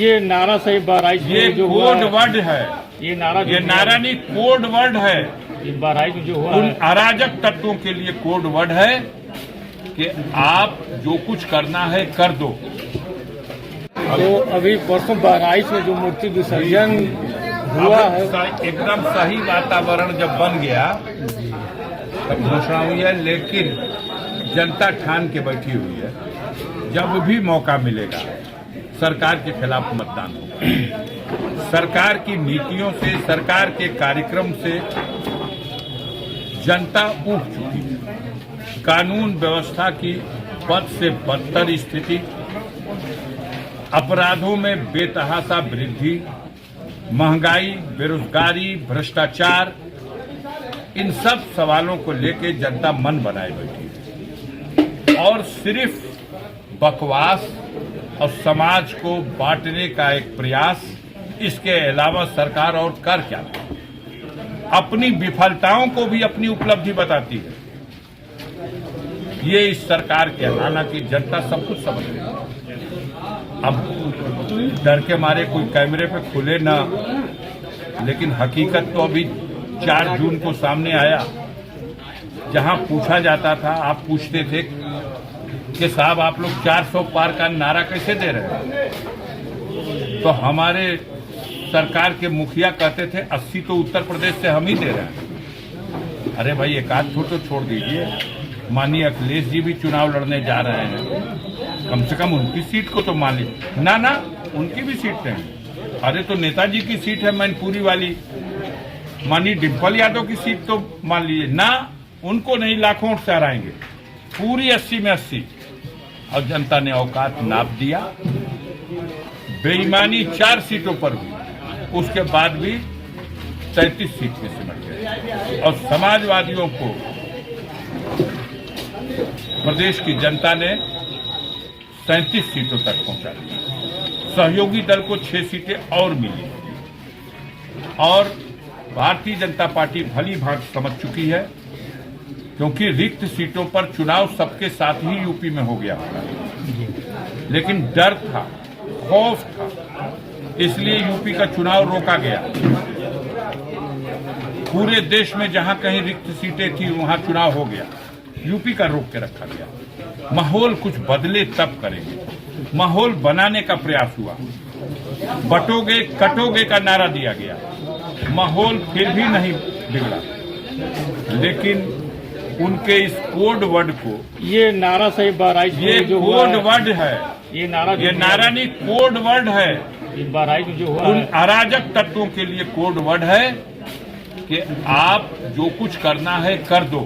ये नारा सही बहराइच ये में जो कोड वर्ड है। ये नारा नहीं, कोड वर्ड है। ये बहराइच में जो हुआ उन है, अराजक तत्वों के लिए कोड वर्ड है कि आप जो कुछ करना है कर दो। तो अभी परसों बहराइच में जो मूर्ति विसर्जन हुआ है, एकदम सही वातावरण जब बन गया तब घोषणा हुई है, लेकिन जनता ठान के बैठी हुई है जब भी मौका मिलेगा सरकार के खिलाफ मतदान होगा। सरकार की नीतियों से, सरकार के कार्यक्रम से जनता ऊब चुकी है। कानून व्यवस्था की बद से बदतर स्थिति, अपराधों में बेतहाशा वृद्धि, महंगाई, बेरोजगारी, भ्रष्टाचार, इन सब सवालों को लेकर जनता मन बनाए बैठी है और सिर्फ बकवास और समाज को बांटने का एक प्रयास, इसके अलावा सरकार और कर क्या है? अपनी विफलताओं को भी अपनी उपलब्धि बताती है। ये इस सरकार के, हालांकि जनता सब कुछ समझ रही है। अब डर के मारे कोई कैमरे पे खुले ना, लेकिन हकीकत तो अभी 4 जून को सामने आया, जहां पूछा जाता था, आप पूछते थे कि साहब आप लोग 400 पार का नारा कैसे दे रहे हैं? तो हमारे सरकार के मुखिया कहते थे 80 तो उत्तर प्रदेश से हम ही दे रहे हैं। अरे भाई, एक आध तो छोड़ दीजिए। माननीय अखिलेश जी भी चुनाव लड़ने जा रहे हैं, कम से कम उनकी सीट को तो मान लीजिए। ना, उनकी भी सीट नहीं। अरे तो नेताजी की सीट है मैनपुरी वाली, माननीय डिम्पल यादव की सीट तो मान लीजिए ना, उनको नहीं, लाखों से हराएंगे, पूरी 80 में 80। और जनता ने औकात नाप दिया। बेईमानी 4 सीटों पर हुई, उसके बाद भी 33 सीट में सिमट गए और समाजवादियों को प्रदेश की जनता ने 37 सीटों तक पहुंचा दिया। सहयोगी दल को 6 सीटें और मिली और भारतीय जनता पार्टी भली भांति समझ चुकी है, क्योंकि रिक्त सीटों पर चुनाव सबके साथ ही यूपी में हो गया होगा, लेकिन डर था, खौफ था, इसलिए यूपी का चुनाव रोका गया। पूरे देश में जहां कहीं रिक्त सीटें थी वहां चुनाव हो गया, यूपी का रोक के रखा गया। माहौल कुछ बदले तब करेंगे। माहौल बनाने का प्रयास हुआ, बटोगे कटोगे का नारा दिया गया, माहौल फिर भी नहीं बिगड़ा, लेकिन उनके इस कोड वर्ड को, ये नारा सही बहराइच ये में जो हुआ कोड वर्ड है। ये नारा नहीं, कोड वर्ड है। ये बहराइच में जो हुआ उन है, अराजक तत्वों के लिए कोड वर्ड है कि आप जो कुछ करना है कर दो।